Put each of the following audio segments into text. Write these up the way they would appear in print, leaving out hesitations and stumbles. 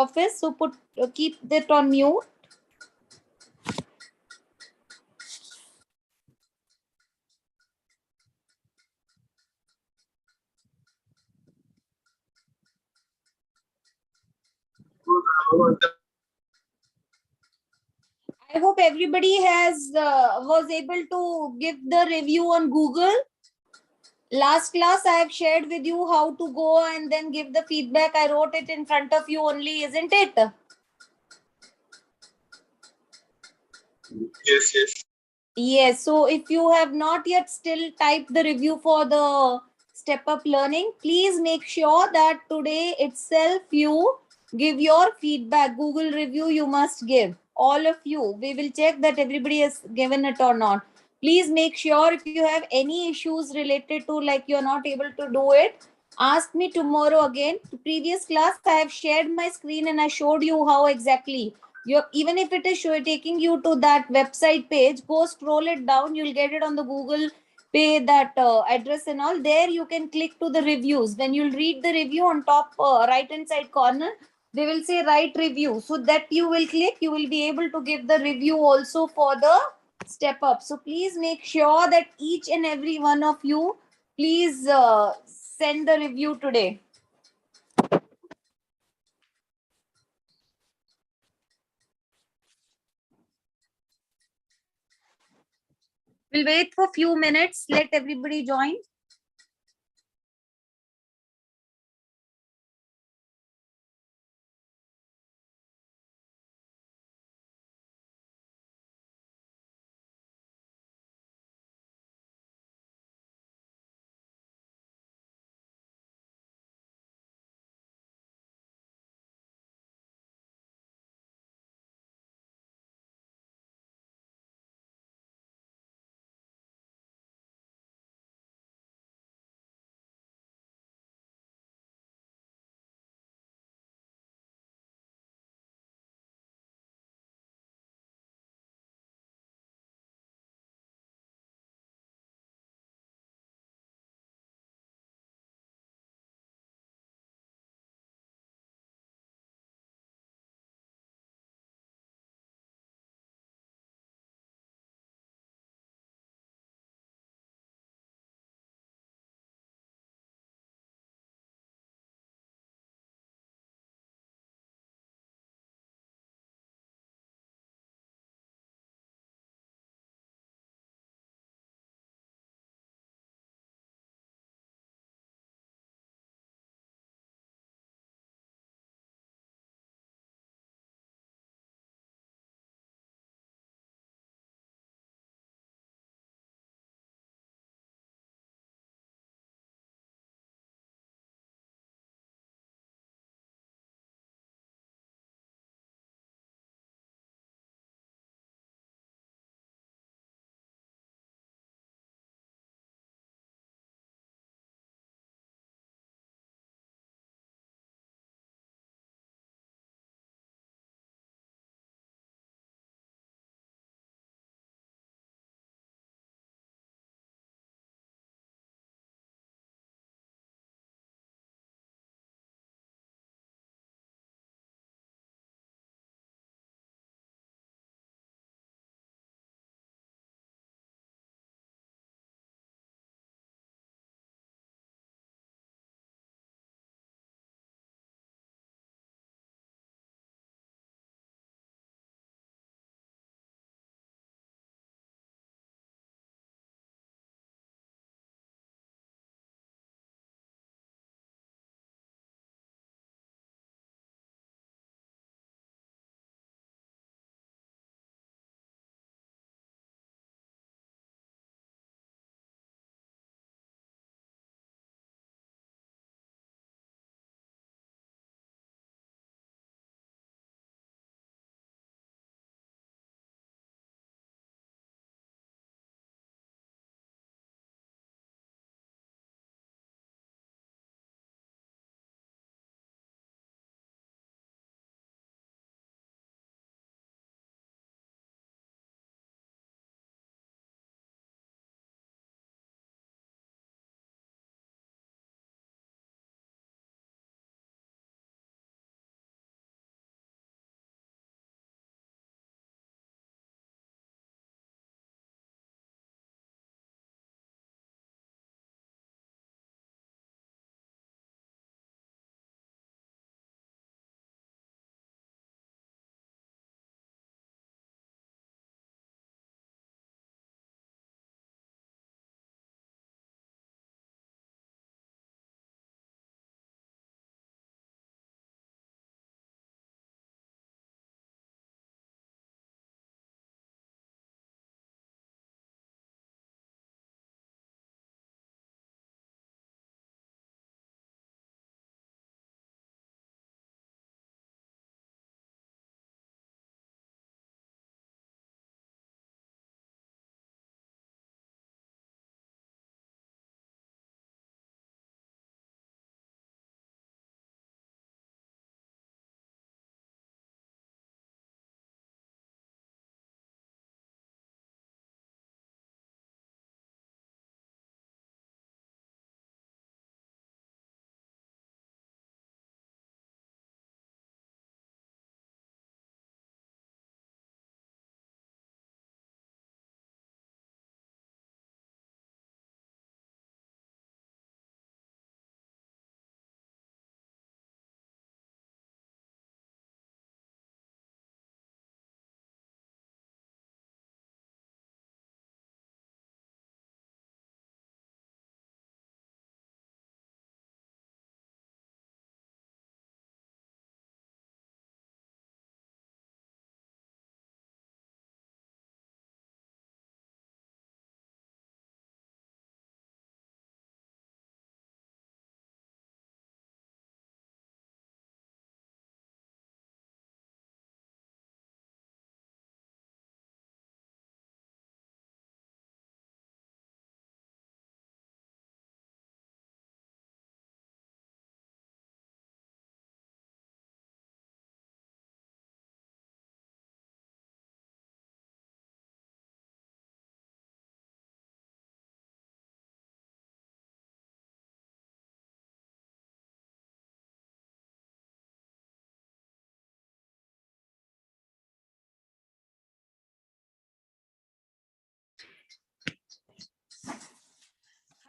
office, so keep that on mute. I hope everybody was able to give the review on Google. Last class I have shared with you how to go and then give the feedback. I wrote it in front of you only, isn't it? Yes. Yes. So if you have not yet still typed the review for the step up learning, please make sure that today itself you give your feedback. Google review you must give. All of you. We will check that everybody has given it or not. Please make sure if you have any issues related to like you're not able to do it, ask me tomorrow again. The previous class I have shared my screen and I showed you how exactly you, even if it is taking you to that website page, go scroll it down, you'll get it on the Google pay, that address and all. There you can click to the reviews. When you'll read the review on top right hand side corner, they will say write review, so that you will click, you will be able to give the review also for the step up. So please make sure that each and every one of you please send the review today. We'll wait for a few minutes, let everybody join.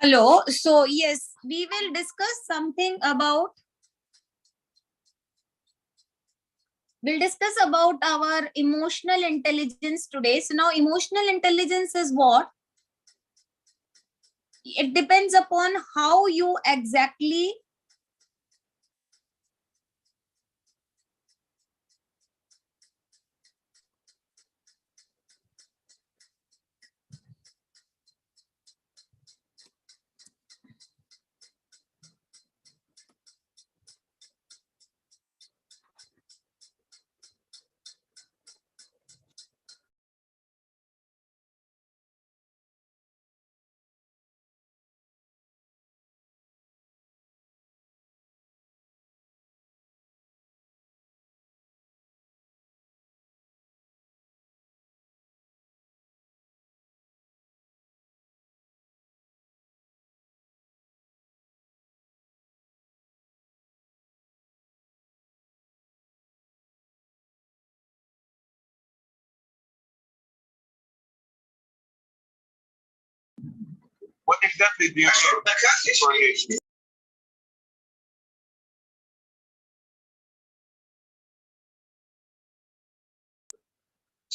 Hello. So yes, we will discuss something about, we'll discuss about our emotional intelligence today. So now emotional intelligence is what? It depends upon how you exactly What exactly do you mean?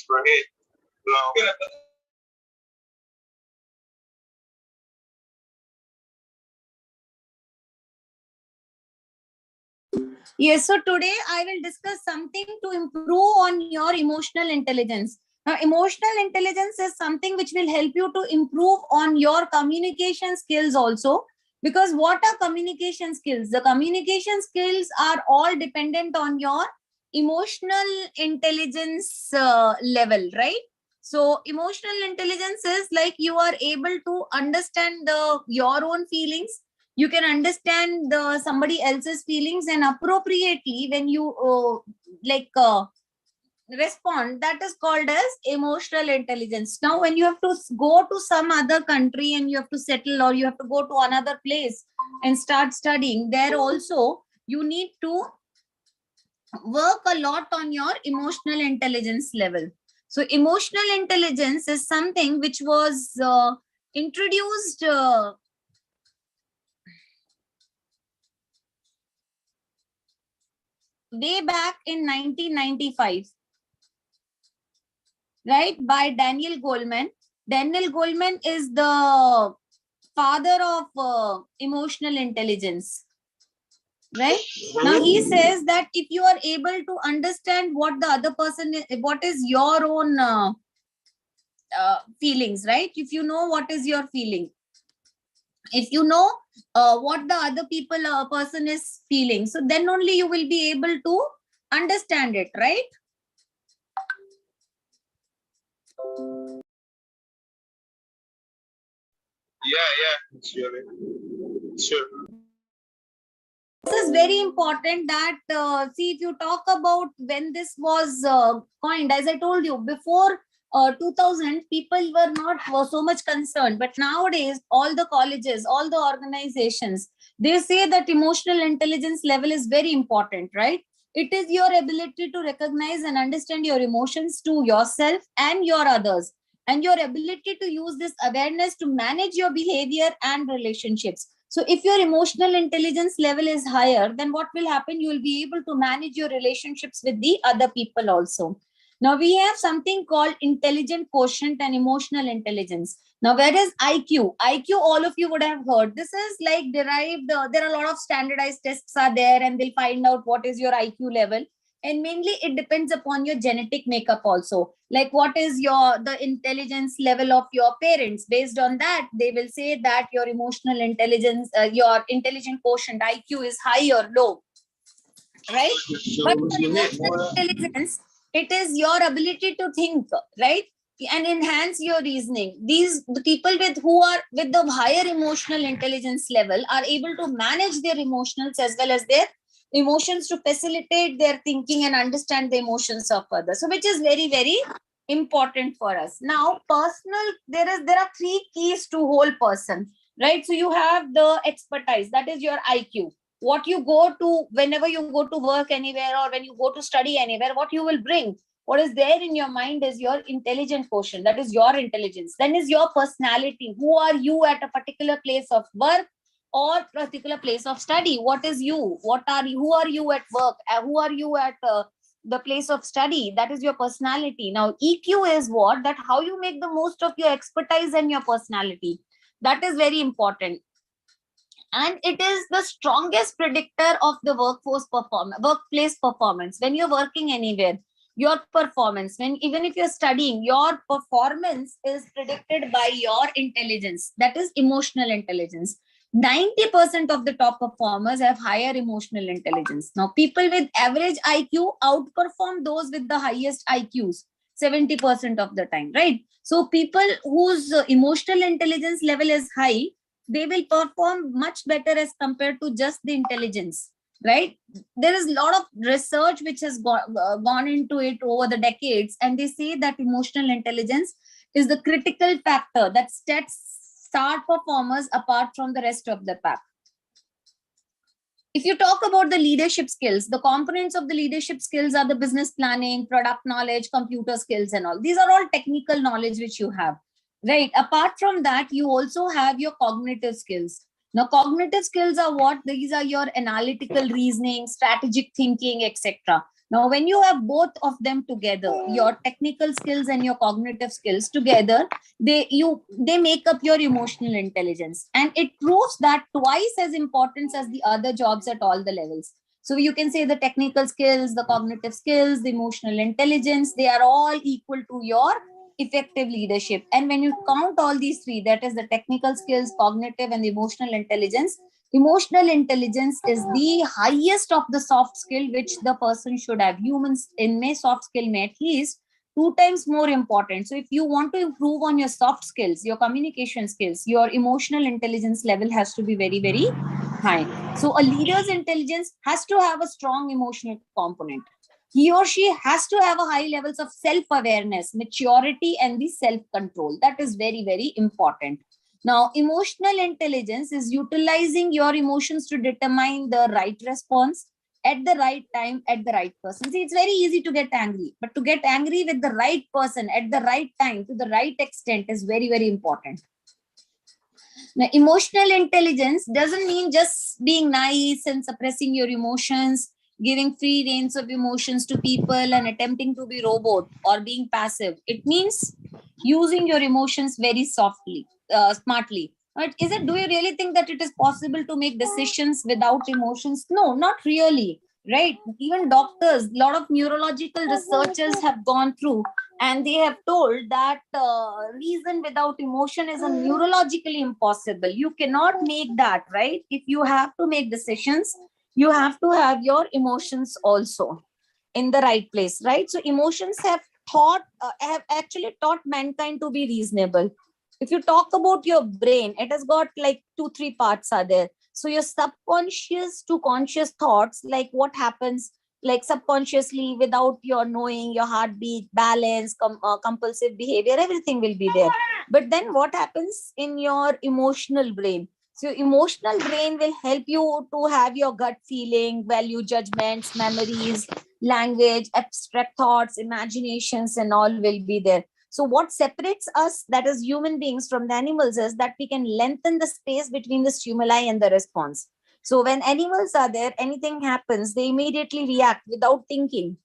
Right. No. Yes, so today I will discuss something to improve on your emotional intelligence. Now, emotional intelligence is something which will help you to improve on your communication skills also. Because what are communication skills? The communication skills are all dependent on your emotional intelligence level, right? So, emotional intelligence is like you are able to understand your own feelings, you can understand somebody else's feelings, and appropriately when you respond, that is called as emotional intelligence. Now when you have to go to some other country and you have to settle, or you have to go to another place and start studying there also, you need to work a lot on your emotional intelligence level. So emotional intelligence is something which was introduced way back in 1995, right, by Daniel Goleman. Daniel Goleman is the father of emotional intelligence, right? Now he says that if you are able to understand what the other person is, what is your own feelings, right? If you know what is your feeling, if you know what the other people person is feeling, so then only you will be able to understand it, right? Yeah. Sure. This is very important that see, if you talk about when this was coined, as I told you before, 2000 people were so much concerned, but nowadays all the colleges, all the organizations, they say that emotional intelligence level is very important, right? It is your ability to recognize and understand your emotions to yourself and your others, and your ability to use this awareness to manage your behavior and relationships. So if your emotional intelligence level is higher, then what will happen? You will be able to manage your relationships with the other people also. Now we have something called intelligent quotient and emotional intelligence. Now, where is IQ? IQ, all of you would have heard. This is like derived, there are a lot of standardized tests are there, and they'll find out what is your IQ level. And mainly it depends upon your genetic makeup also, like what is your the intelligence level of your parents. Based on that, they will say that your emotional intelligence, your intelligent quotient, IQ, is high or low, right? But for emotional intelligence, it is your ability to think, right, and enhance your reasoning. These the people with who are with the higher emotional intelligence level are able to manage their emotions as well as their emotions to facilitate their thinking and understand the emotions of others. So which is very, very important for us. Now personal, there are three keys to whole person, right? So you have the expertise, that is your IQ. What you go to, whenever you go to work anywhere or when you go to study anywhere, what you will bring, What is there in your mind is your intelligent quotient. That is your intelligence. Then is your personality. Who are you at a particular place of work or particular place of study? What is you? What are you? Who are you at work? Who are you at the place of study? That is your personality. Now, EQ is what? That how you make the most of your expertise and your personality. That is very important. And it is the strongest predictor of the workplace performance. When you're working anywhere, your performance, when even if you're studying, your performance is predicted by your intelligence. That is emotional intelligence. 90% of the top performers have higher emotional intelligence. Now, people with average IQ outperform those with the highest IQs 70% of the time, right? So people whose emotional intelligence level is high, they will perform much better as compared to just the intelligence, right? There is a lot of research which has gone into it over the decades, and they say that emotional intelligence is the critical factor that sets star performers apart from the rest of the pack. If you talk about the leadership skills, the components of the leadership skills are the business planning, product knowledge, computer skills, and all. These are all technical knowledge which you have, right? Apart from that, you also have your cognitive skills. Now, cognitive skills are what? These are your analytical reasoning, strategic thinking, etc. Now, when you have both of them together, your technical skills and your cognitive skills together, they make up your emotional intelligence, and it proves that twice as important as the other jobs at all the levels. So you can say the technical skills, the cognitive skills, the emotional intelligence, they are all equal to your effective leadership. And when you count all these three, that is the technical skills, cognitive, and the emotional intelligence is the highest of the soft skill which the person should have. Humans in may soft skill may at least 2 times more important. So if you want to improve on your soft skills, your communication skills, your emotional intelligence level has to be very, very high. So a leader's intelligence has to have a strong emotional component. He or she has to have a high levels of self-awareness, maturity, and the self-control. That is very, very important. Now, emotional intelligence is utilizing your emotions to determine the right response at the right time, at the right person. See, it's very easy to get angry, but to get angry with the right person at the right time to the right extent is very, very important. Now, emotional intelligence doesn't mean just being nice and suppressing your emotions, giving free reins of emotions to people and attempting to be robot or being passive. It means using your emotions very softly, smartly. But is it, do you really think that it is possible to make decisions without emotions? No, not really, right? Even doctors, a lot of neurological researchers have gone through, and they have told that reason without emotion is a neurologically impossible. You cannot make that, right? If you have to make decisions, you have to have your emotions also in the right place, right? So emotions have actually taught mankind to be reasonable. If you talk about your brain, it has got like 2-3 parts are there. So your subconscious to conscious thoughts, like what happens like subconsciously without your knowing, your heartbeat, balance, compulsive behavior, everything will be there. But then what happens in your emotional brain? So emotional brain will help you to have your gut feeling, value judgments, memories, language, abstract thoughts, imaginations, and all will be there. So what separates us, that is human beings, from the animals is that we can lengthen the space between the stimuli and the response. So when animals are there, anything happens, they immediately react without thinking,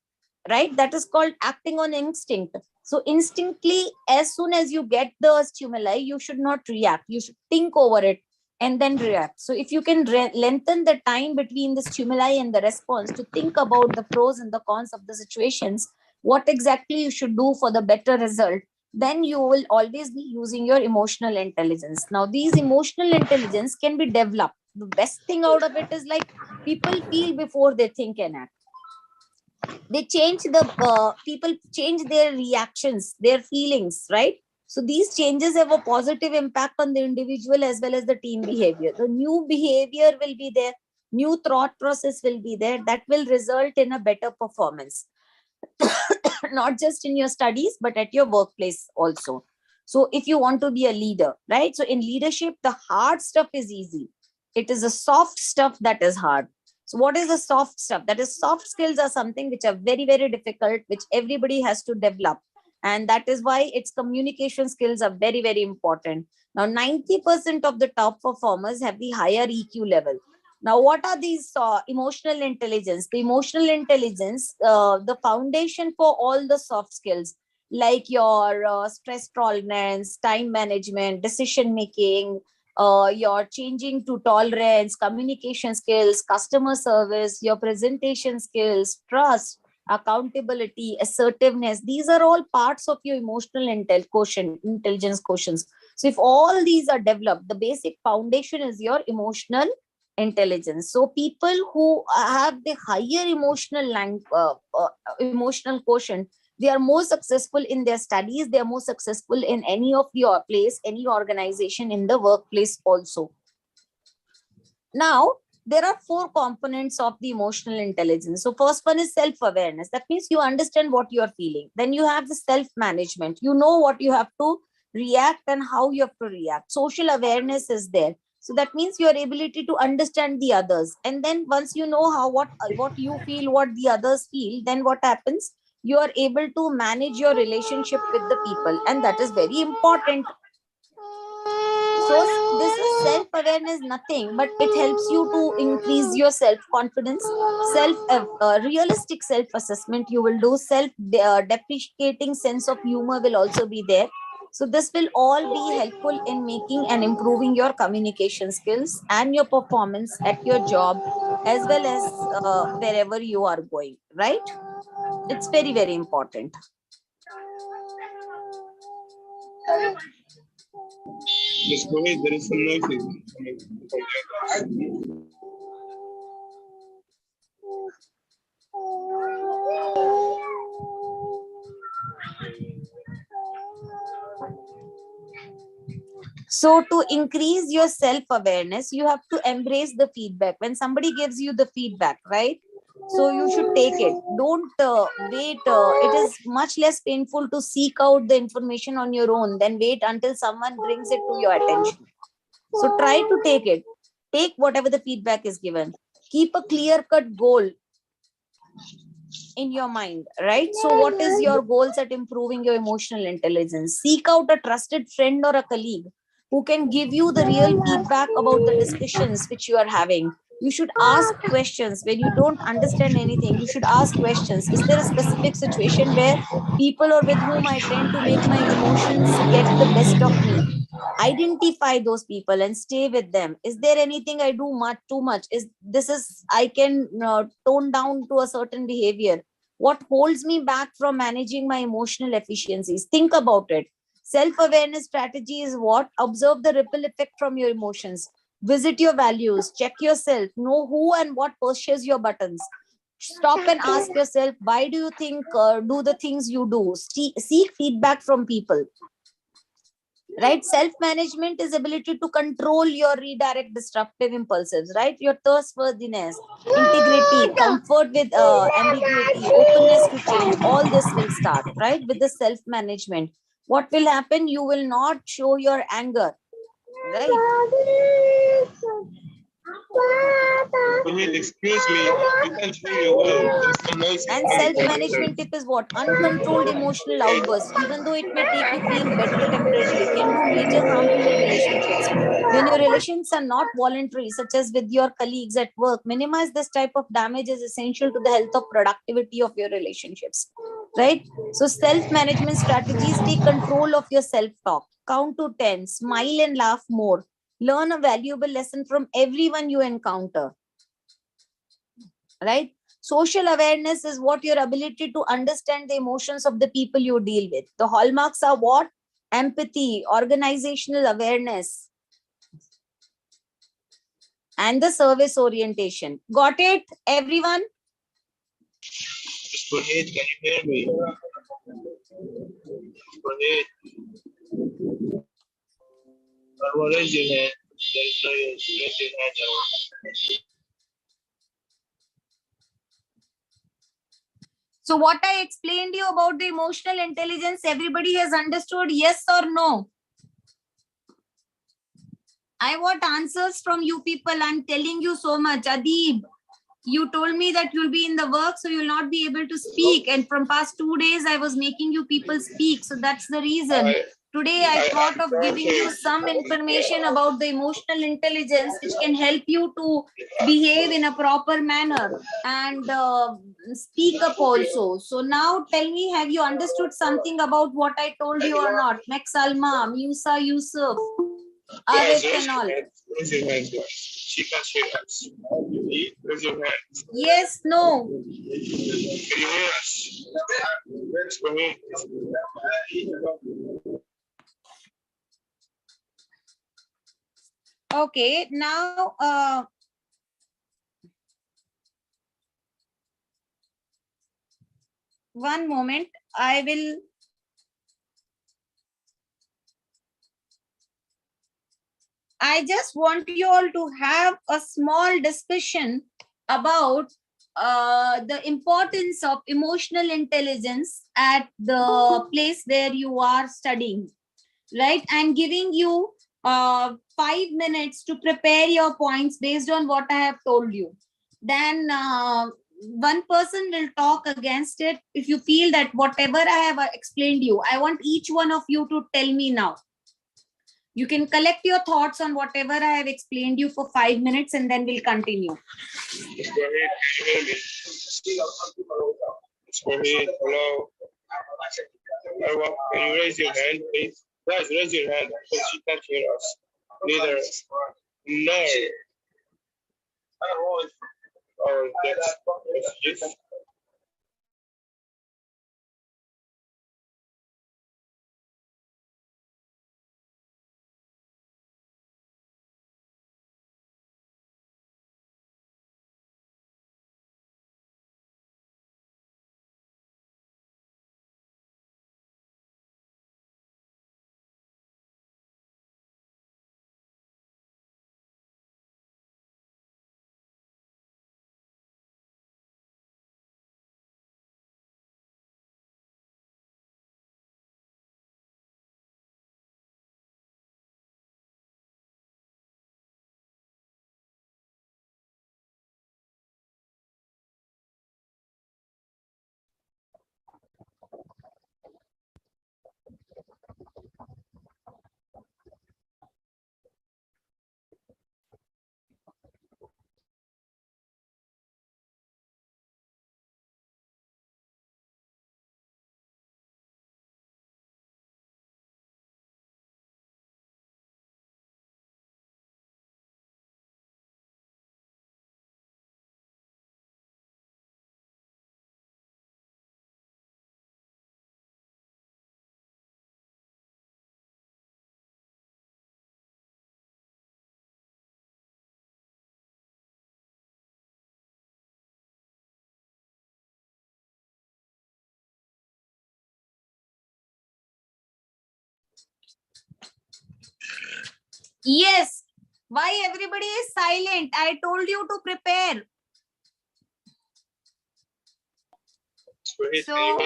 right? That is called acting on instinct. So instinctively, as soon as you get the stimuli, you should not react. You should think over it and then react. So if you can lengthen the time between the stimuli and the response to think about the pros and the cons of the situations, what exactly you should do for the better result, then you will always be using your emotional intelligence. Now, these emotional intelligence can be developed. The best thing out of it is like people feel before they think and act. They change the people change their reactions, their feelings, right? So these changes have a positive impact on the individual as well as the team behavior. The new behavior will be there, new thought process will be there, that will result in a better performance. Not just in your studies but at your workplace also. So if you want to be a leader, right, so in leadership the hard stuff is easy, it is the soft stuff that is hard. So what is the soft stuff? That is, soft skills are something which are very, very difficult, which everybody has to develop. And that is why its communication skills are very, very important. Now, 90% of the top performers have the higher EQ level. Now, what are these emotional intelligence? The emotional intelligence, the foundation for all the soft skills, like your stress tolerance, time management, decision making, your changing to tolerance, communication skills, customer service, your presentation skills, trust, accountability, assertiveness. These are all parts of your emotional intelligence quotients. So if all these are developed, the basic foundation is your emotional intelligence. So people who have the higher emotional quotient, they are more successful in their studies, they are more successful in any of your place, any organization, in the workplace also. Now, there are 4 components of the emotional intelligence. So first one is self-awareness. That means you understand what you are feeling. Then you have the self-management. You know what you have to react and how you have to react. Social awareness is there. So that means your ability to understand the others. And then once you know what you feel, what the others feel, then what happens? You are able to manage your relationship with the people. And that is very important. So this is self-awareness, nothing but it helps you to increase your self-confidence, realistic self-assessment you will do, self-deprecating sense of humor will also be there. So this will all be helpful in making and improving your communication skills and your performance at your job, as well as wherever you are going, right? It's very, very important. Miss Rohit, there is some noises coming from your. So to increase your self-awareness, you have to embrace the feedback. When somebody gives you the feedback, right? So you should take it. Don't wait. It is much less painful to seek out the information on your own than wait until someone brings it to your attention. So try to take it. Take whatever the feedback is given. Keep a clear-cut goal in your mind, right? So what is your goals at improving your emotional intelligence? Seek out a trusted friend or a colleague who can give you the real feedback about the discussions which you are having. You should ask questions when you don't understand anything. You should ask questions. Is there a specific situation where people or with whom I tend to make my emotions get the best of me? Identify those people and stay with them. Is there anything I do much too much? Is I can tone down to a certain behavior? What holds me back from managing my emotional efficiencies? Think about it. Self-awareness strategy is what? Observe the ripple effect from your emotions. Visit your values. Check yourself. Know who and what pushes your buttons. Stop and ask yourself, why do you think do the things you do? Seek feedback from people. Right? Self-management is ability to control your redirect disruptive impulses, right? Your thirstworthiness, integrity, comfort with ambiguity, openness to change, all this will start, right? With the self-management. What will happen? You will not show your anger, right? Excuse me, you can't hear you well. There's some noise. And self-management tip is what? Uncontrolled emotional outbursts, even though it may make you feel better temporarily, can do major harm to your relationships. When your relations are not voluntary, such as with your colleagues at work, minimize this type of damage is essential to the health of productivity of your relationships, right? So self-management strategies: take control of your self-talk, count to 10, smile and laugh more, learn a valuable lesson from everyone you encounter, right? Social awareness is what? Your ability to understand the emotions of the people you deal with. The hallmarks are what? Empathy, organizational awareness, and the service orientation. Got it, everyone? Can you hear me? Raise your hand. There is no raise your hand. So what I explained you about the emotional intelligence, everybody has understood, yes or no? I want answers from you people. I'm telling you so much. Adib, you told me that you'll be in the work, so you'll not be able to speak. And from past 2 days, I was making you people speak. So that's the reason. Today, I thought of giving you some information about the emotional intelligence, which can help you to behave in a proper manner and speak up also. So now tell me, have you understood something about what I told you or not? Max Alma, Musa Yusuf, Arif and all. Raise your hand, guys. She can hear us. Raise your hand. Yes, no. Can you hear us? Let's go ahead. Okay, now one moment. I just want you all to have a small discussion about the importance of emotional intelligence at the place where you are studying, right? I'm giving you 5 minutes to prepare your points based on what I have told you. Then one person will talk against it. If you feel that whatever I have explained you, I want each one of you to tell me now. You can collect your thoughts on whatever I have explained you for 5 minutes, and then we'll continue. Let's go ahead. Can you hear me? Let's go ahead. Hello. Hello. Can you raise your hand, please? Guys, raise your hand because she can't hear us. Neither. No. Oh, that's just. Yes. Why everybody is silent? I told you to prepare. So,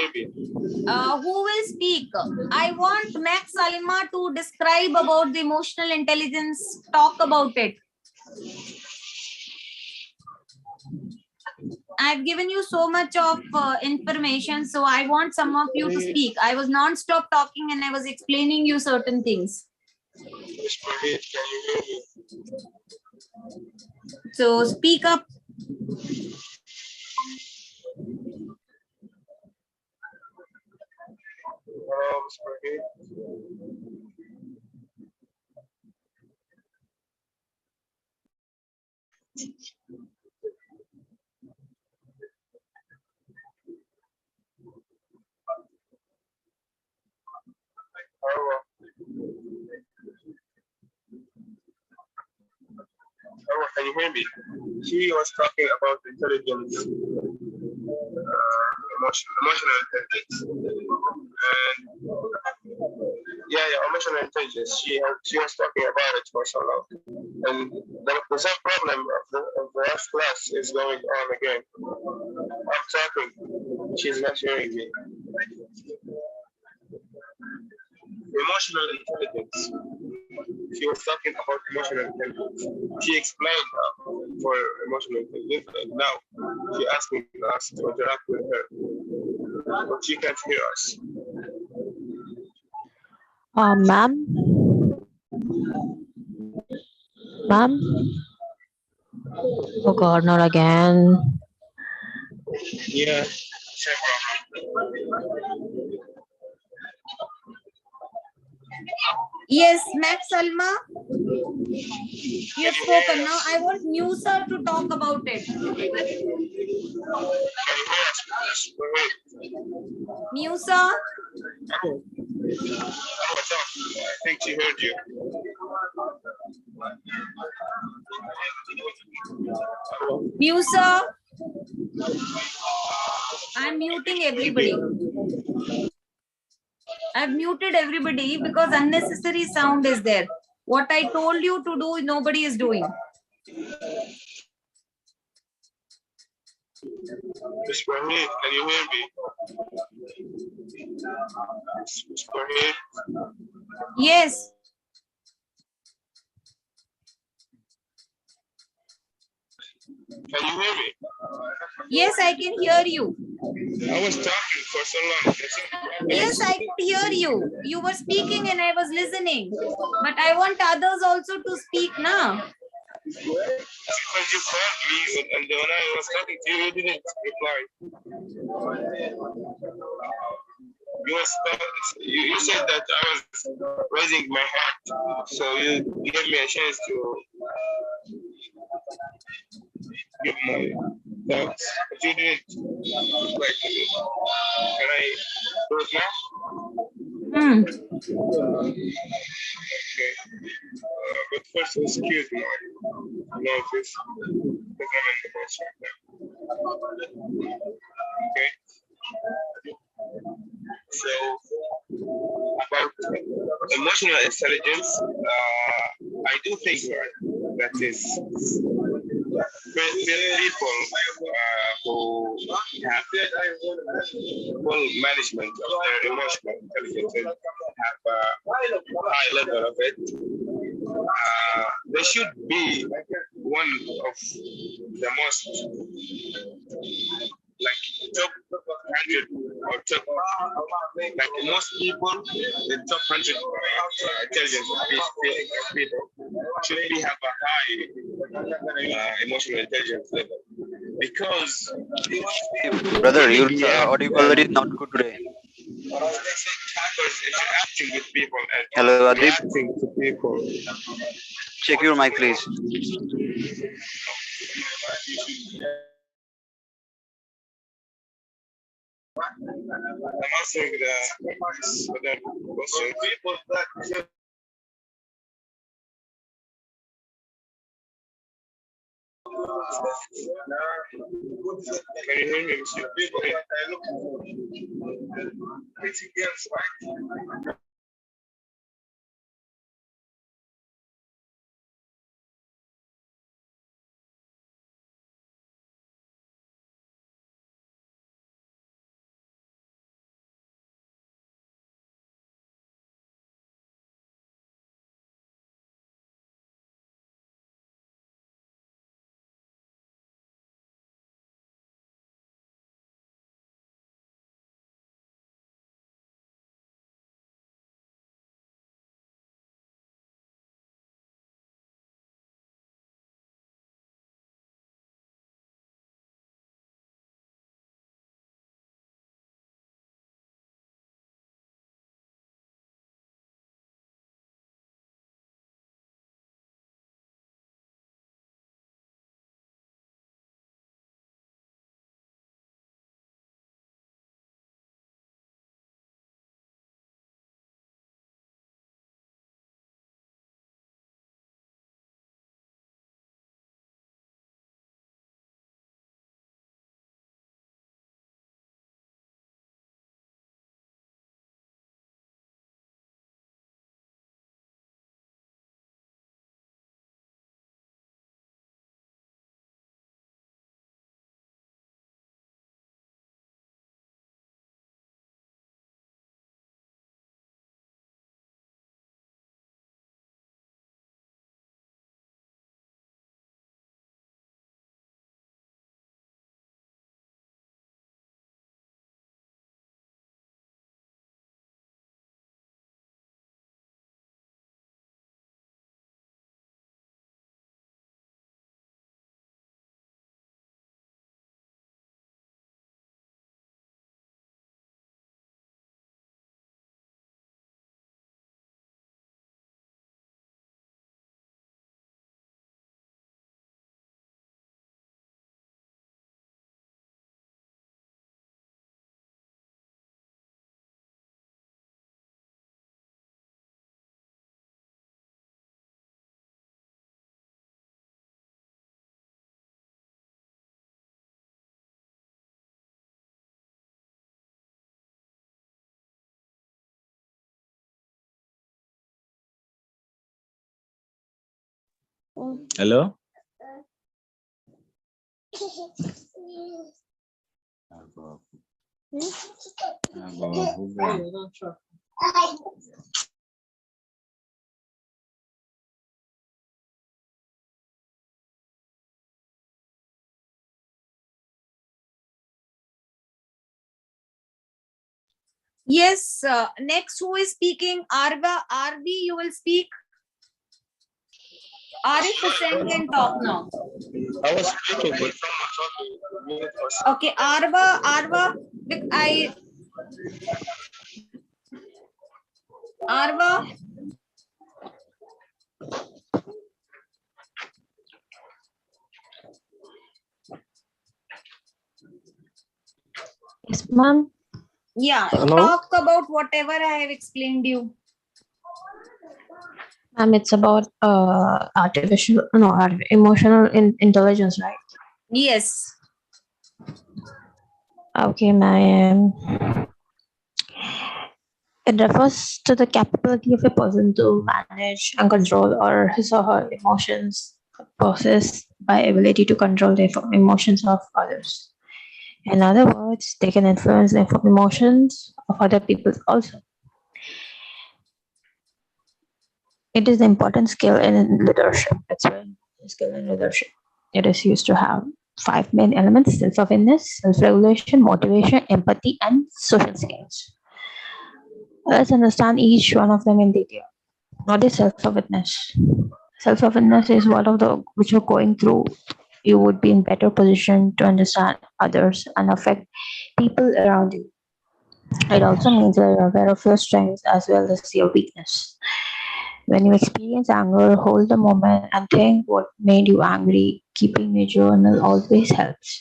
who will speak? I want Max Alma to describe about the emotional intelligence. Talk about it. I've given you so much of information, so I want some of you to speak. I was non-stop talking and I was explaining you certain things. So speak up. Can you hear me? She was talking about intelligence, emotional intelligence, and emotional intelligence. She was talking about it for so long, and the same problem of the last class is going on again. I'm talking, she's not hearing me. Emotional intelligence. She was talking about emotional intelligence. She explained for emotional intelligence. Now, she asking us to interact with her, but she can't hear us. Ma'am? Ma'am? Oh God, not again. Yeah, same problem. Yes, Max Salma, you have spoken. Now I want Musa to talk about it. Musa? I think she heard you. Musa? I'm muting everybody. I've muted everybody because unnecessary sound is there. What I told you to do, nobody is doing. Miss Bahir, can you hear me? Miss Bahir? Yes. Can you hear me? Yes, I can hear you. I was talking for so long. Yes, I could hear you. You were speaking and I was listening. But I want others also to speak now. Because you called me and when I was talking to you, you didn't reply. You said that I was raising my hand, so you gave me a chance to give my thoughts, but you didn't reply to me. Can I do it now? Okay. But first, excuse my notice because I'm in the bus right now. Okay. So, about emotional intelligence, I do think that is people who have full management of their emotional intelligence and have a high level of it. They should be one of the most like top 100 or top, like most people, the top 100 intelligence people should be have a high emotional intelligence level because Brother, your audio quality is not good today. Interacting with people and Hello, Adib. reacting to people. Check your mic, please. I'm answering the question. People that can you hear me? People I look pretty girls, right? Hello? Yes, next who is speaking? Arvi, you will speak. Arif Hussain can talk now. I was speaking, but someone talking. Mute was- Okay, Arva, Arva, Yes, ma'am. yeah, Hello? talk about whatever I have explained you. Ma'am, it's about emotional intelligence, right? Yes. Okay, ma'am. It refers to the capability of a person to manage and control or his or her emotions, possessed by ability to control the emotions of others. In other words, they can influence the emotions of other people also. It is an important skill in leadership. It's a skill in leadership. It is used to have five main elements: self-awareness, self-regulation, motivation, empathy, and social skills. Let's understand each one of them in detail. What is self-awareness? Self-awareness is one of the which you're going through. You would be in better position to understand others and affect people around you. It also means that you're aware of your strengths as well as your weakness. When you experience anger, hold the moment and think what made you angry. Keeping a journal always helps.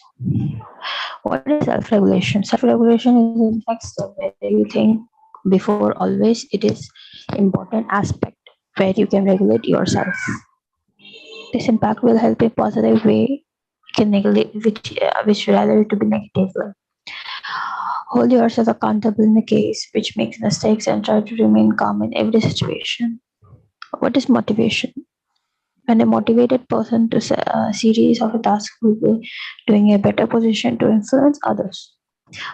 What is self-regulation? Self-regulation is in fact step where you think before always. It is important aspect where you can regulate yourself. This impact will help in positive way. You can neglect which rather to be negatively. Hold yourself accountable in the case which makes mistakes and try to remain calm in every situation. What is motivation? When a motivated person to a series of a task will be doing a better position to influence others.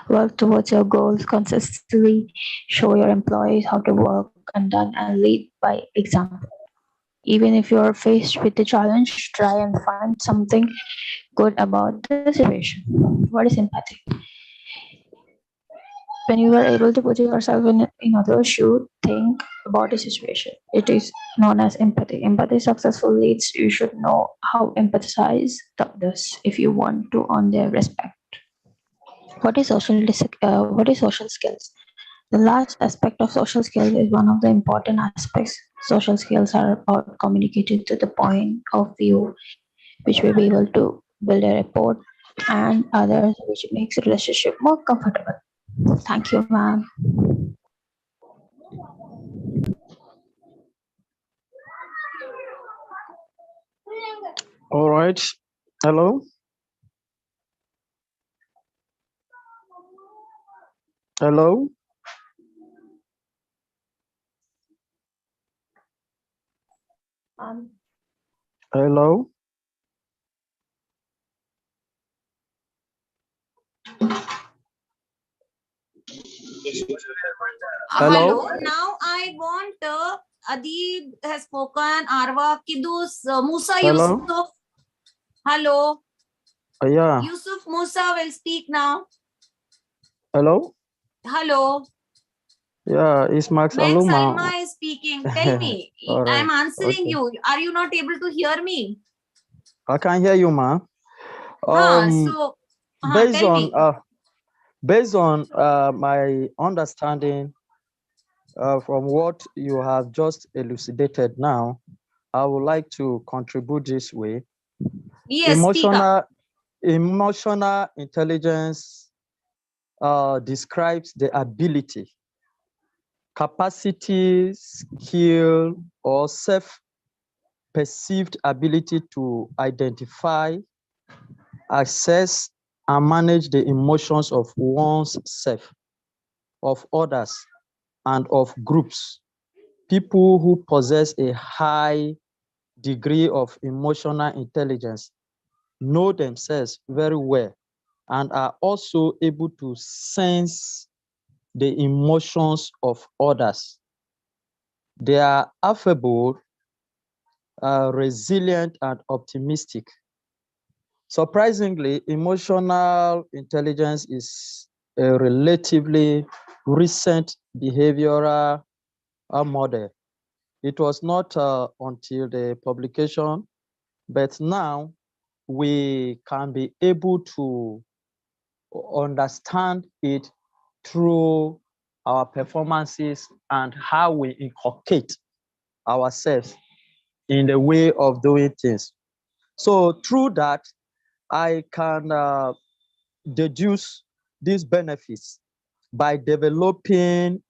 Work towards your goals consistently, show your employees how to work and done and lead by example. Even if you're faced with the challenge, try and find something good about the situation. What is empathy? When you are able to put yourself in others' shoes, think about the situation. It is known as empathy. Empathy successful leads. You should know how empathize to others if you want to earn their respect. What is social skills? The last aspect of social skills is one of the important aspects. Social skills are about communicating to the point of view, which will be able to build a rapport and others, which makes a relationship more comfortable. Thank you, ma'am. All right. Hello? Hello? Hello? Hello. Hello? Now I want Adib has spoken. Arva, Kidus, Musa Hello? Yusuf. Hello. Yeah. Yusuf Musa will speak now. Hello? Hello. Yeah, it's Max Meg Aluma. Salma is speaking. Tell me. All I am right. answering Okay. you. Are you not able to hear me? I can hear you, ma. So Based tell on me. my understanding from what you have just elucidated now, I would like to contribute this way. Yes, speak up. Emotional intelligence describes the ability, capacity, skill, or self-perceived ability to identify, assess, and manage the emotions of one's self, of others, and of groups. People who possess a high degree of emotional intelligence, know themselves very well, and are also able to sense the emotions of others. They are affable, resilient, and optimistic. Surprisingly, emotional intelligence is a relatively recent behavioral model. It was not until the publication, but now we can be able to understand it through our performances and how we inculcate ourselves in the way of doing things. So through that, I can deduce these benefits by developing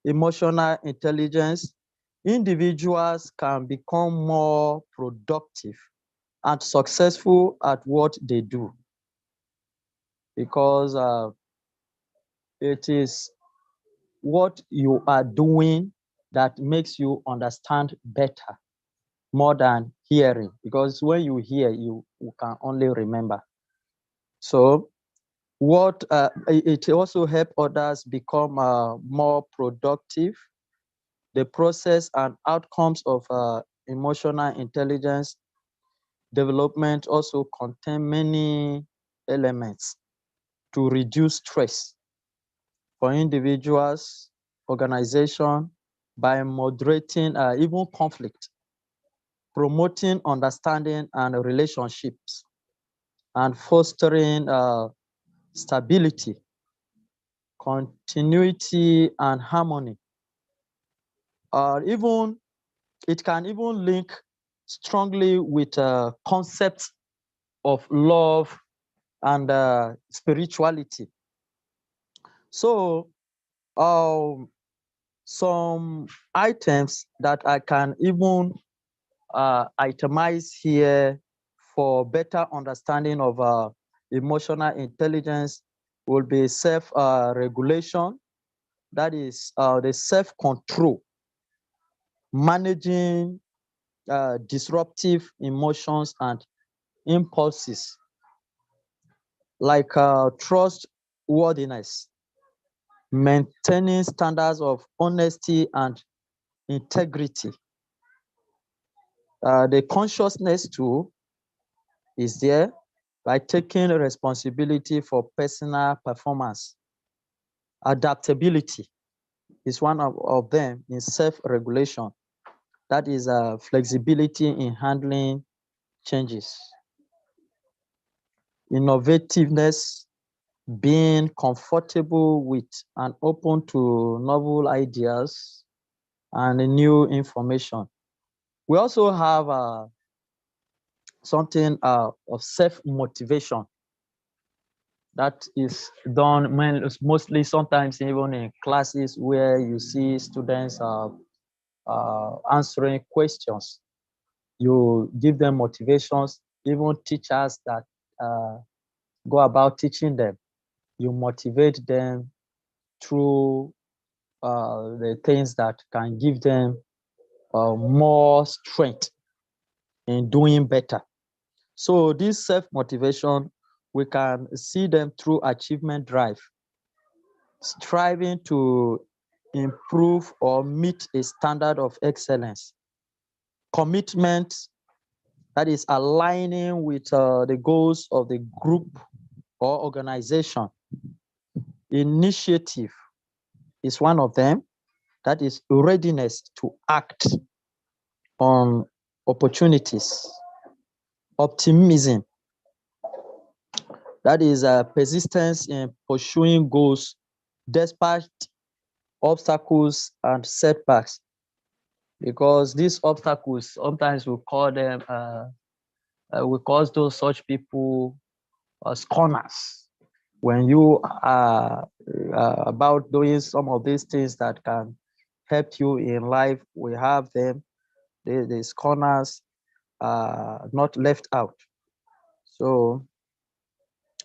emotional intelligence. Individuals can become more productive and successful at what they do because it is what you are doing that makes you understand better more than hearing, because when you hear, you can only remember. So what it also help others become more productive. The process and outcomes of emotional intelligence development also contain many elements to reduce stress for individuals, organization, by moderating even conflict, promoting understanding and relationships, and fostering stability, continuity, and harmony. Even it can even link strongly with concepts of love and spirituality. So some items that I can even itemize here for better understanding of emotional intelligence will be self-regulation, that is the self-control, managing disruptive emotions and impulses like trustworthiness, maintaining standards of honesty and integrity. The consciousness too is there by taking responsibility for personal performance. Adaptability is one of them in self-regulation. That is flexibility in handling changes. Innovativeness, being comfortable with and open to novel ideas and new information. We also have something of self-motivation that is done mostly sometimes even in classes where you see students answering questions. You give them motivations, even teachers that go about teaching them. You motivate them through the things that can give them more strength in doing better. So this self-motivation, we can see them through achievement drive, striving to improve or meet a standard of excellence. Commitment, that is aligning with the goals of the group or organization. Initiative is one of them. That is readiness to act on opportunities. Optimism, that is persistence in pursuing goals despite obstacles and setbacks, because these obstacles sometimes we call them we call those such people scorners. When you are about doing some of these things that can help you in life, we have them. The scorners are not left out. So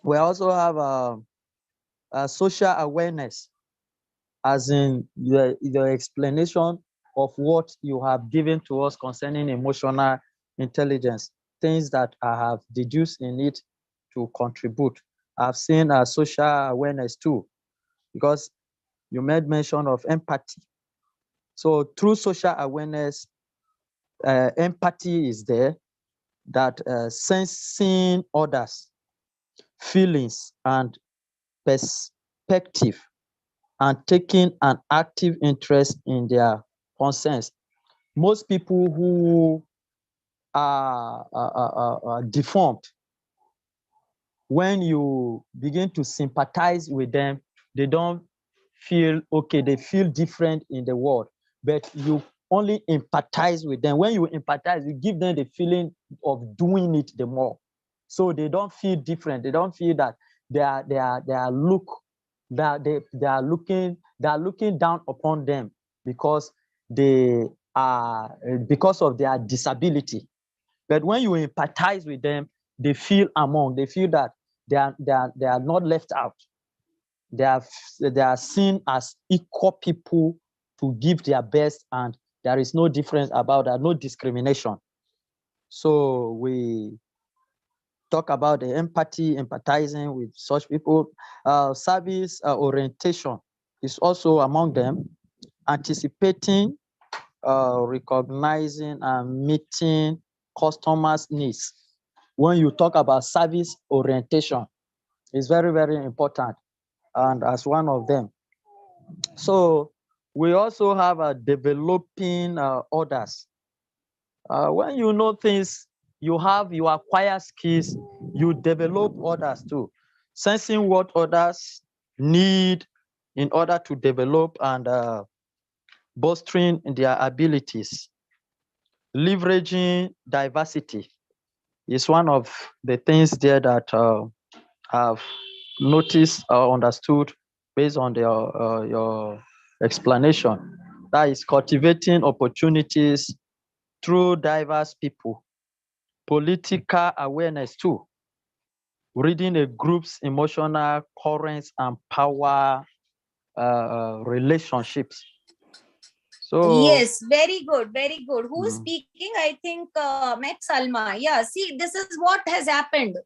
we also have a social awareness, as in the explanation of what you have given to us concerning emotional intelligence, things that I have deduced in it to contribute. I've seen social awareness too, because you made mention of empathy. So through social awareness, empathy is there, that sensing others' feelings and perspective and taking an active interest in their concerns. Most people who are deformed, when you begin to sympathize with them, they don't feel okay, they feel different in the world, but you only empathize with them. When you empathize, you give them the feeling of doing it the more. So they don't feel different. They don't feel that they are looking down upon them because they are because of their disability. But when you empathize with them, they feel that they are not left out. They are seen as equal people to give their best, and there is no difference about that, no discrimination. So we talk about the empathizing with such people. Service orientation is also among them. Anticipating, recognizing, and meeting customers' needs. When you talk about service orientation, it's very, very important, and as one of them. So we also have developing others. When you know things, you acquire skills, you develop others too. Sensing what others need in order to develop and bolstering their abilities. Leveraging diversity is one of the things there that I've noticed or understood based on your explanation. That is cultivating opportunities through diverse people. Political awareness too. Reading a group's emotional currents and power relationships. So Yes, very good, very good. Who is mm, speaking? I think Met Salma. Yeah, see, this is what has happened.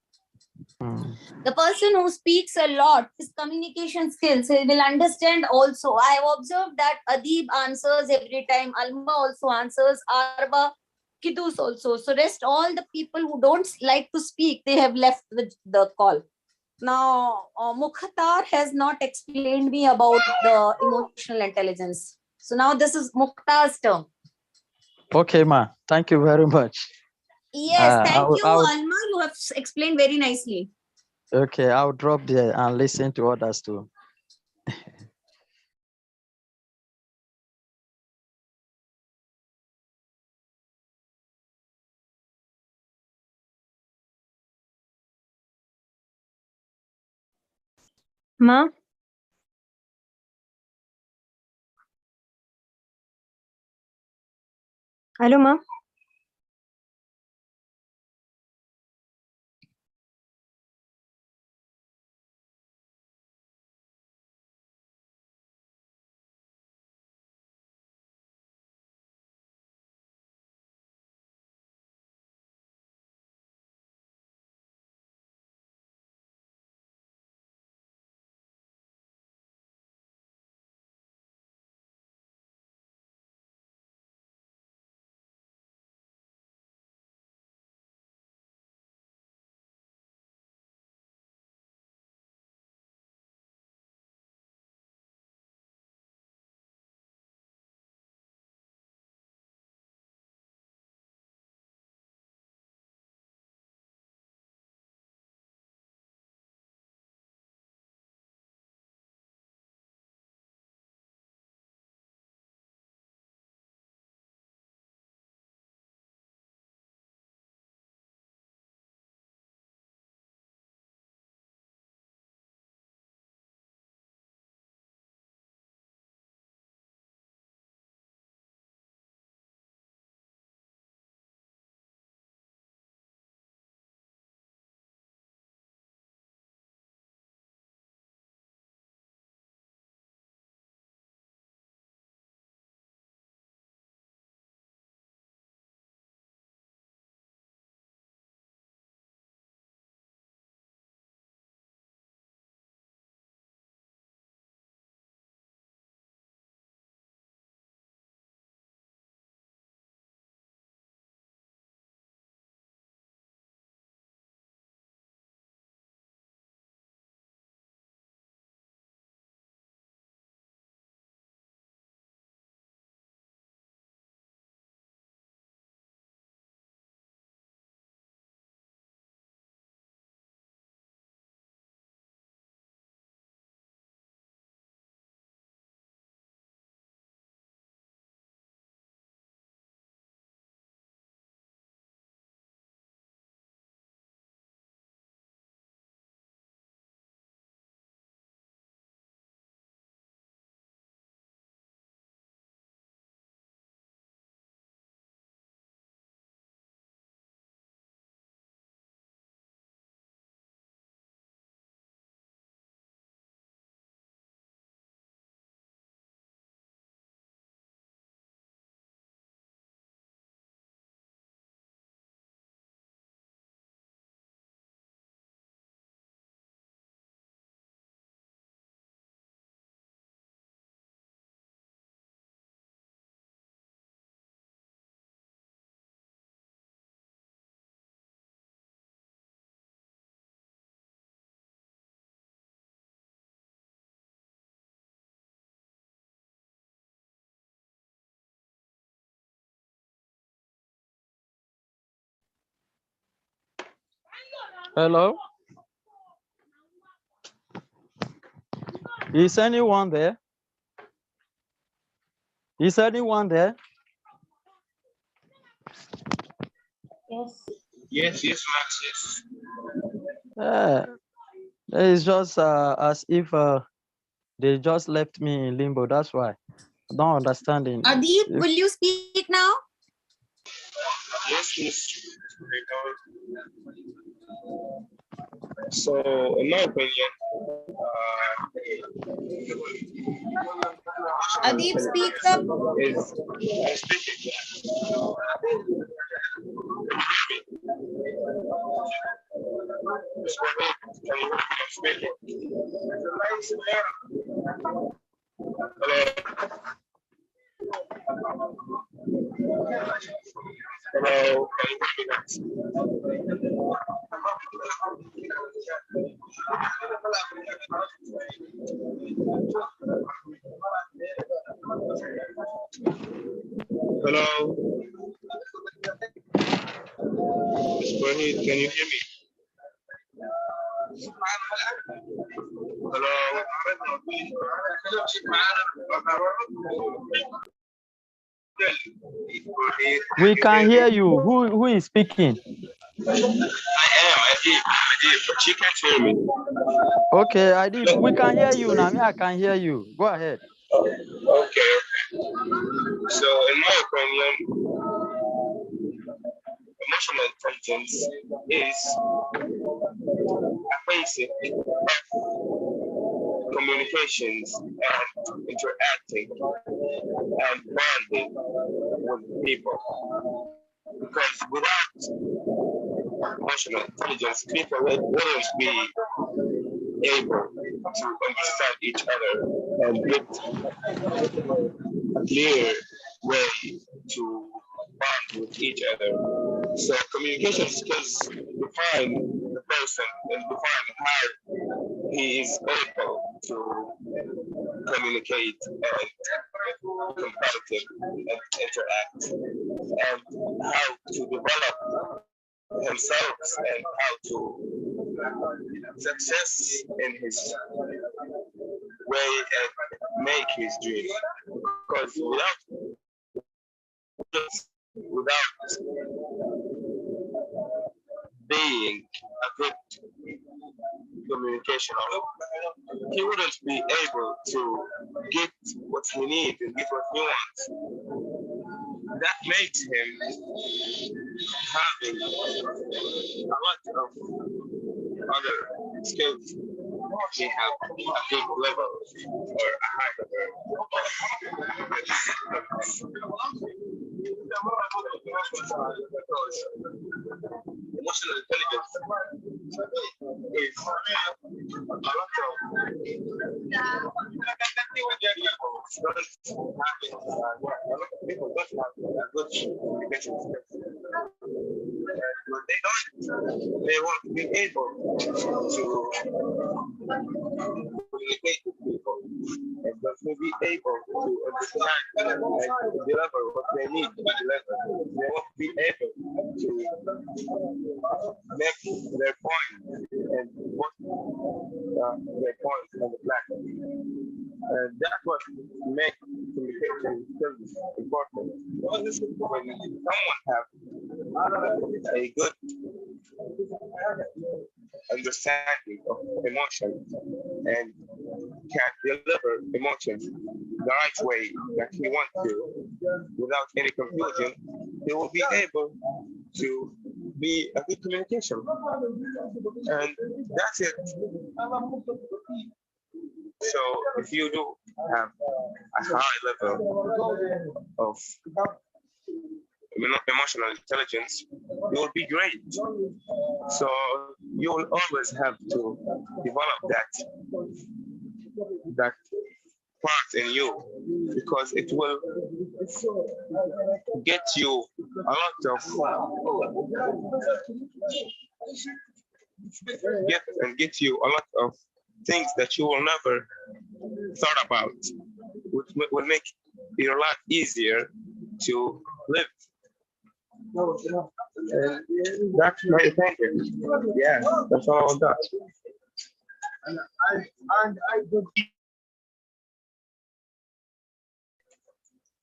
mm, The person who speaks a lot, his communication skills, he will understand also. I have observed that Adib answers every time, Alma also answers, Arba, Kidus also. So rest all the people who don't like to speak, they have left the call. Now, Mukhtar has not explained me about the emotional intelligence. So now this is Mukhtar's turn. okay, ma. Thank you very much. Yes, thank you, I would, Alma. You have explained very nicely. okay, I'll drop there and listen to others too. Ma, hello, ma. Hello? Is anyone there? Is anyone there? Yes. Yes, Max, yes. It's just as if they just left me in limbo. That's why I don't understand it. Adib, will you speak now? Yes. So, in my opinion, Adib, speak up. is speaking. Hello, can you hear me? Hello. Wahid, can you hear me? Hello. We can hear you. Who is speaking? I did, but she can't hear me. Okay, I did. We can hear you now. I can hear you. Go ahead. Okay. So, in my opinion, emotional intelligence is a basic communications and interacting and bonding with people. Because without emotional intelligence, people wouldn't be able to understand each other and get a clear way to bond with each other. So communication skills define the person and define how he is able to communicate and competitive and interact and how to develop himself and how to success in his way and make his dream. Because without being a good communicational, he wouldn't be able to get what he needs and get what he wants. That makes him having a lot of other skills. He have a big level or a high level. Emotional intelligence is a lot of people don't have good communication skills. When they don't, they won't be able to communicate with people and they will be able to understand and deliver what they need to be delivered. They won't be able to make their point and put their point on the platform. And that's what makes communication skills important. When someone has a good understanding of emotions and can deliver emotions the right way that he wants to without any confusion, he will be able to be a good communication. And that's it. So if you do have a high level of emotional intelligence, you will be great. So you will always have to develop that part in you, because it will get you a lot of get you a lot of things that you will never thought about, which will make your life easier to live. And that's my opinion. Yeah, that's all I got.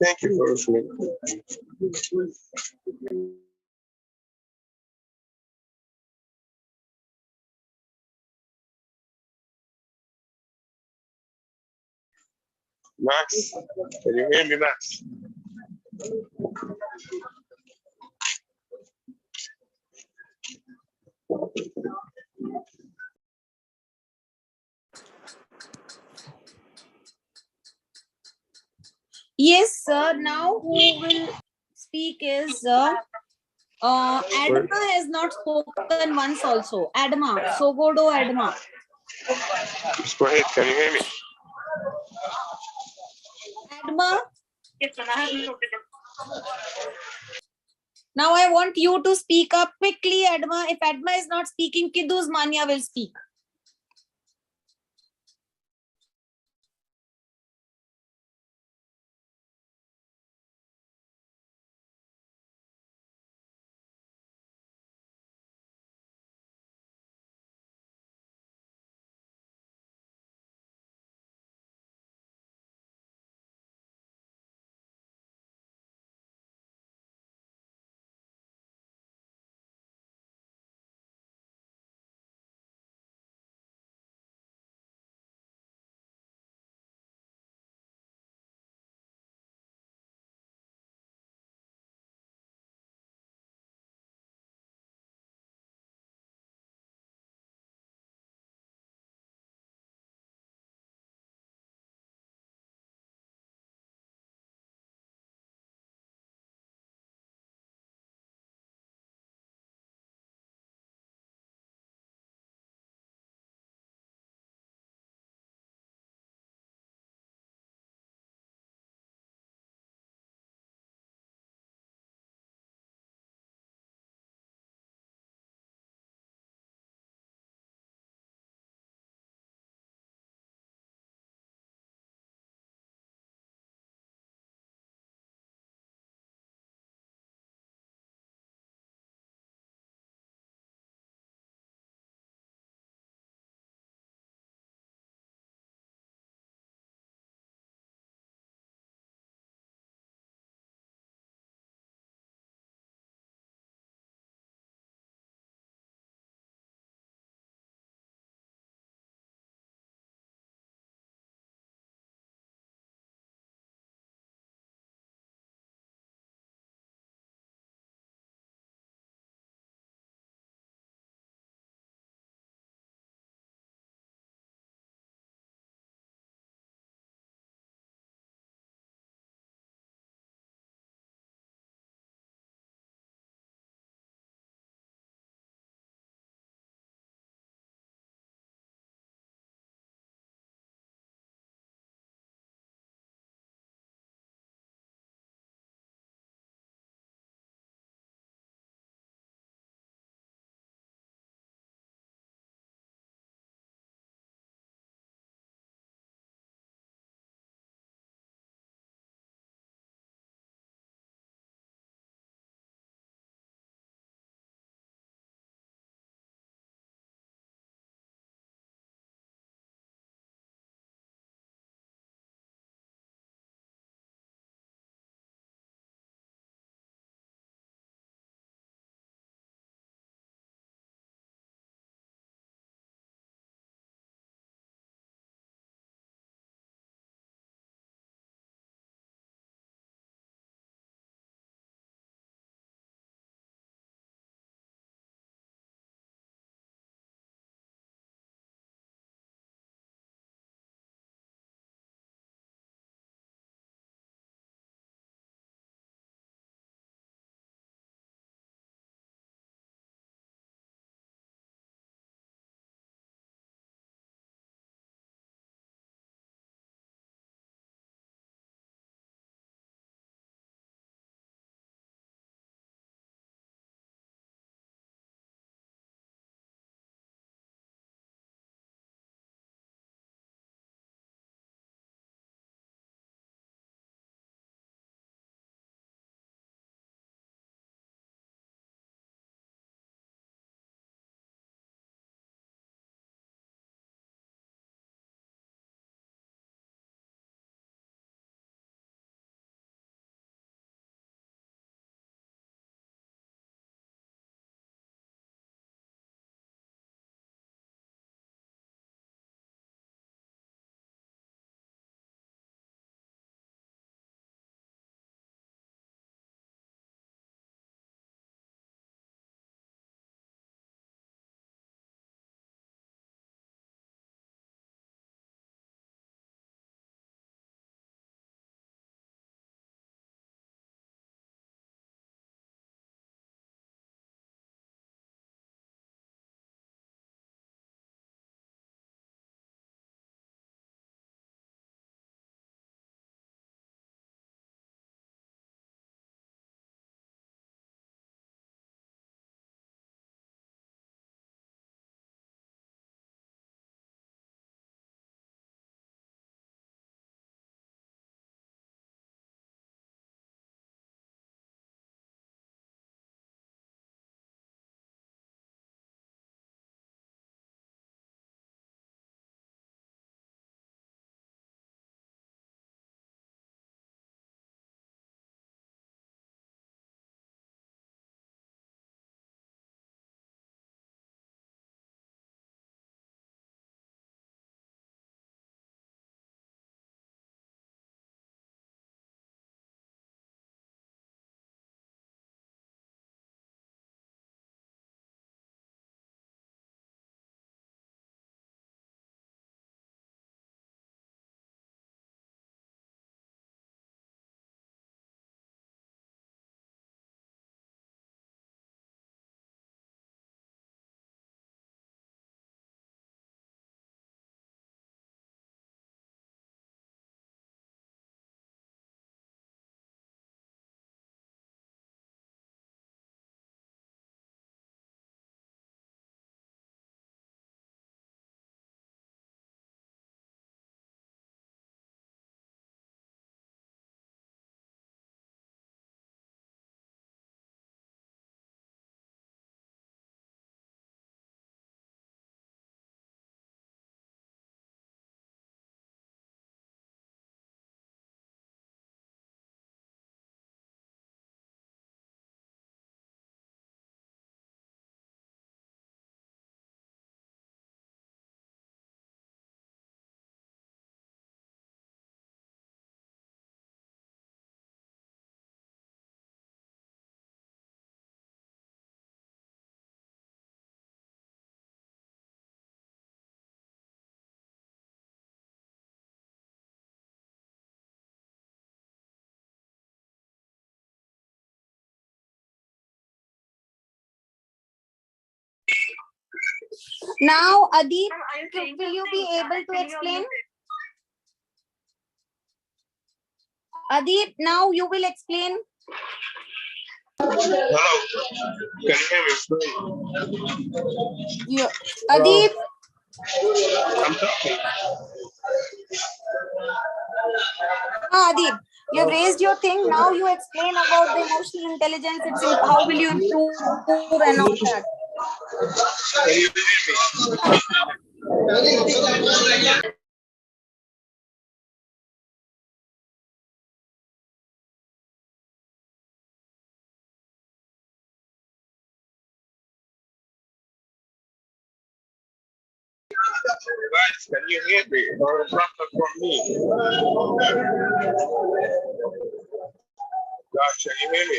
Thank you for listening. Max, can you hear me, Max? Yes, sir. Now who will speak is Adma has not spoken once also. Adma. So go to Adma. Just go ahead. Can you hear me? Adma. Now I want you to speak up quickly, Adma. If Adma is not speaking, Kiddu's Manya will speak. Now, Adib, will you be able to explain? Adib, now you will explain. Hello. Can you hear me? You, Hello. Adib, I'm talking. Adib, you have raised your thing. Now you explain about the emotional intelligence. How will you improve and all that. Can you hear me? Guys, can you hear me? Or a problem from me? Guys, can you hear me?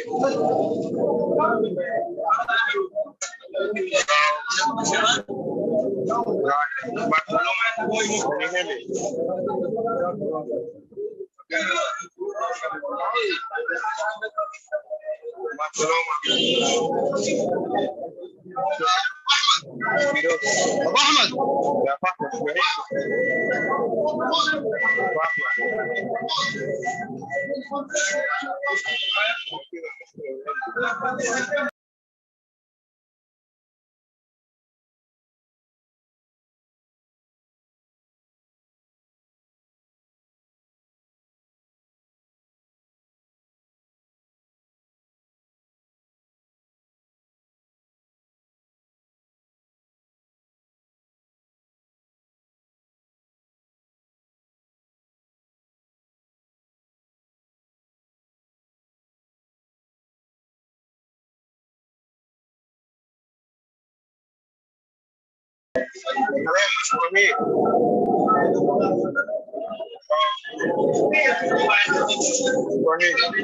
Right. Barcelona, can you hear me? ابو احمد يا فاطمه فاطمه for me. For me.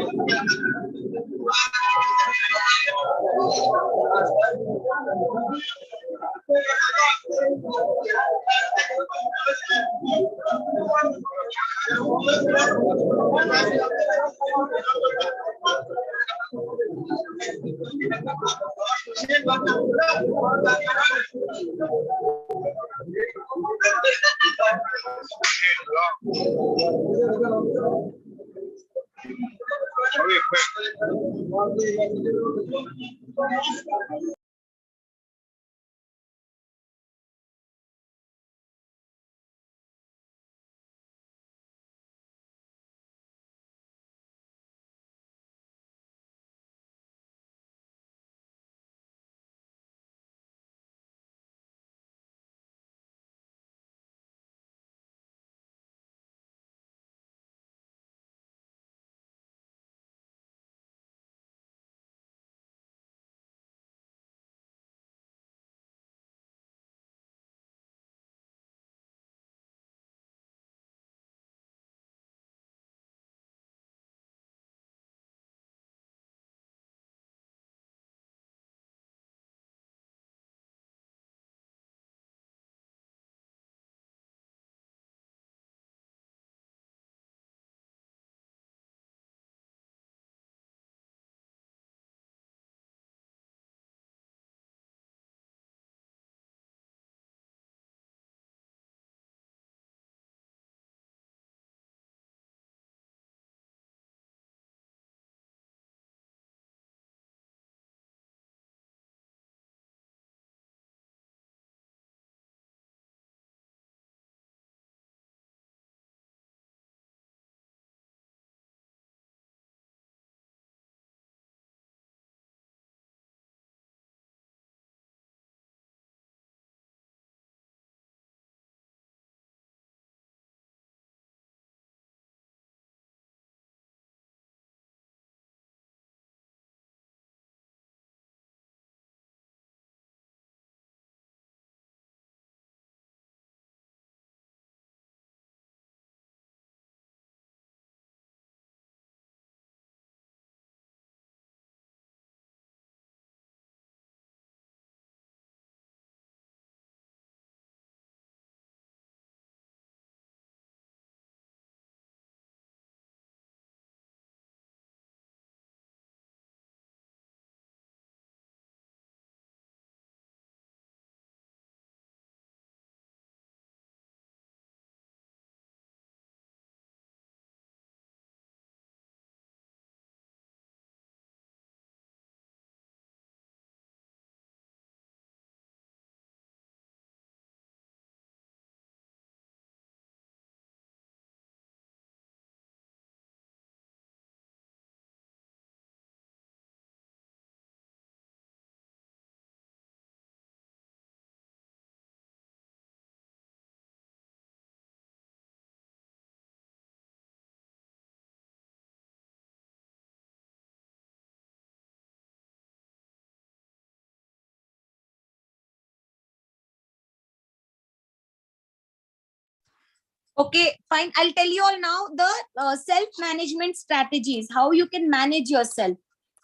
Okay, fine. I'll tell you all now the self-management strategies, how you can manage yourself.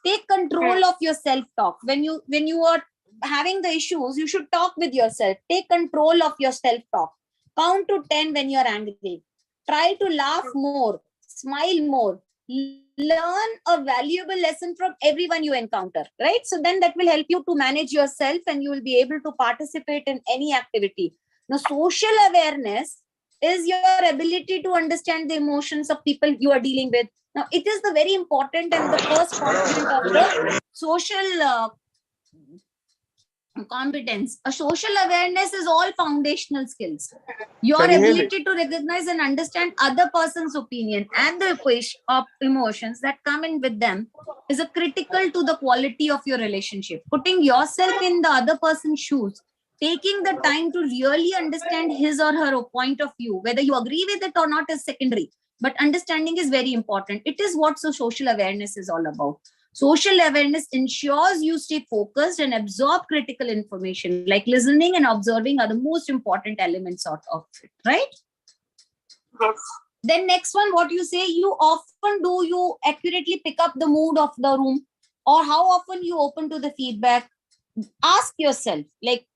Take control of your self-talk. When you are having the issues, you should talk with yourself. Take control of your self-talk. Count to 10 when you're angry. Try to laugh more, smile more. Learn a valuable lesson from everyone you encounter, right? So then that will help you to manage yourself and you will be able to participate in any activity. Now, social awareness is your ability to understand the emotions of people you are dealing with. Now, it is the very important and the first component of the social competence. A social awareness is all foundational skills. Your Can you hear me? ability to recognize and understand other person's opinion and the emotions that come in with them is a critical to the quality of your relationship. Putting yourself in the other person's shoes, taking the time to really understand his or her point of view, whether you agree with it or not is secondary, but understanding is very important. It is what social awareness is all about. Social awareness ensures you stay focused and absorb critical information, like listening and observing are the most important elements of it, right? Yes. Then next one, what you say, you often do you accurately pick up the mood of the room, or how often you open to the feedback? Ask yourself, like,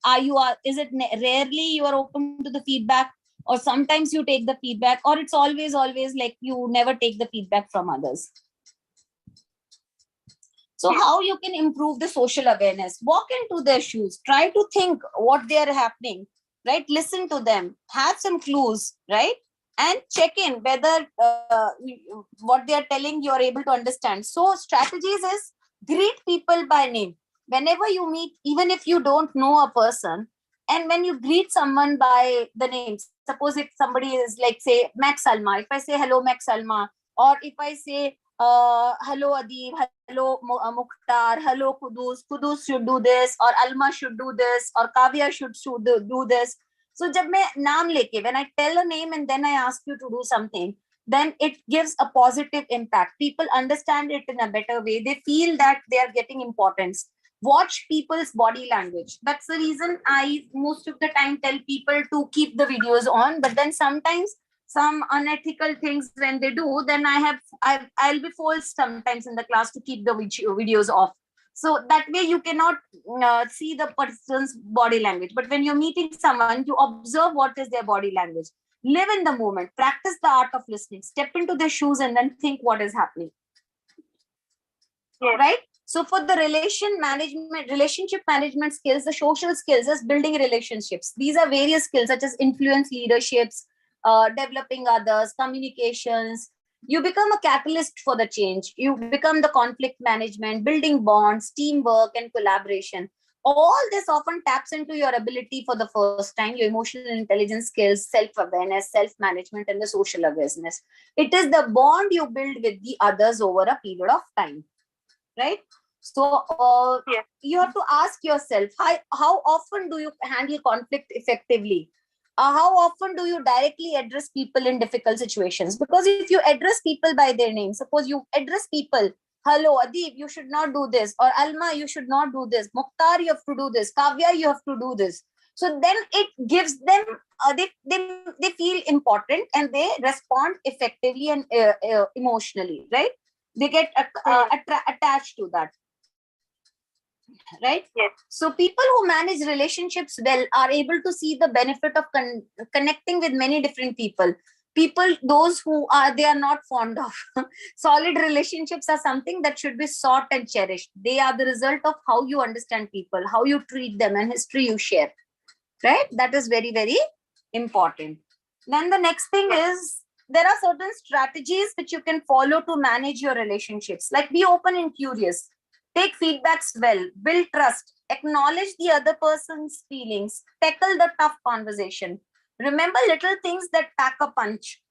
is it rarely you are open to the feedback, or sometimes you take the feedback, or it's always like you never take the feedback from others? So how you can improve the social awareness? Walk into their shoes, try to think what they are happening, right? Listen to them, have some clues, right? And check in whether what they are telling you are able to understand. So strategies is greet people by name. Whenever you meet, even if you don't know a person, and when you greet someone by the name, suppose if somebody is like, say, Max Salma, if I say hello Max Salma, or if I say hello Adib, hello Mukhtar, hello Kudus should do this, or Alma should do this, or Kavya should do this. So jab main naam leke, when I tell a name and then I ask you to do something, then it gives a positive impact. People understand it in a better way. They feel that they are getting importance. Watch people's body language. That's the reason I most of the time tell people to keep the videos on, but then sometimes some unethical things when they do, then I'll be forced sometimes in the class to keep the videos off. So that way you cannot see the person's body language. But when you're meeting someone, you observe what is their body language. Live in the moment, practice the art of listening, step into their shoes and then think what is happening. Right? So for the relationship management skills, the social skills is building relationships. These are various skills such as influence, leaderships, developing others, communications. You become a catalyst for the change. You become the conflict management, building bonds, teamwork, and collaboration. All this often taps into your ability for the first time, your emotional intelligence skills, self-awareness, self-management, and the social awareness. It is the bond you build with the others over a period of time, right? So you have to ask yourself, how often do you handle conflict effectively? How often do you directly address people in difficult situations? Because if you address people by their name, suppose you address people, hello Adib, you should not do this, or Alma, you should not do this, Mukhtar, you have to do this, Kavya, you have to do this. So then it gives them they feel important and they respond effectively and emotionally, right? They get attached to that, right? Yes. So people who manage relationships well are able to see the benefit of connecting with many different people those who are they are not fond of. Solid relationships are something that should be sought and cherished. They are the result of how you understand people, how you treat them, and history you share, right? That is very, very important. Then the next thing is, there are certain strategies which you can follow to manage your relationships, like be open and curious, take feedbacks well, build trust, acknowledge the other person's feelings, tackle the tough conversation, remember little things that pack a punch.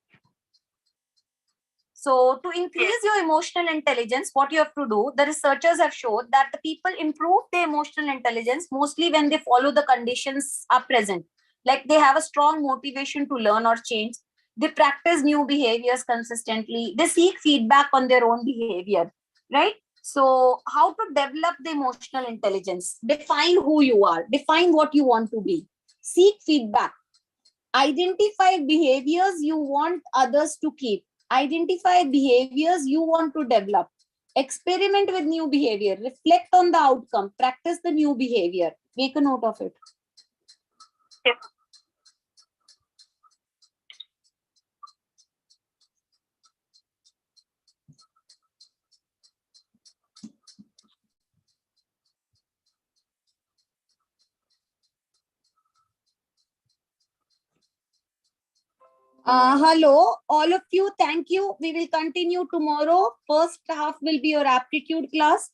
So to increase your emotional intelligence, what you have to do, the researchers have shown that the people improve their emotional intelligence mostly when they follow the conditions are present. Like they have a strong motivation to learn or change. They practice new behaviors consistently. They seek feedback on their own behavior, right? So how to develop the emotional intelligence? Define who you are. Define what you want to be. Seek feedback. Identify behaviors you want others to keep. Identify behaviors you want to develop. Experiment with new behavior. Reflect on the outcome. Practice the new behavior. Make a note of it. Yes. Hello, all of you. Thank you. We will continue tomorrow. First half will be your aptitude class,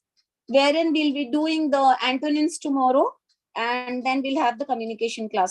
wherein we'll be doing the antonyms tomorrow, and then we'll have the communication class.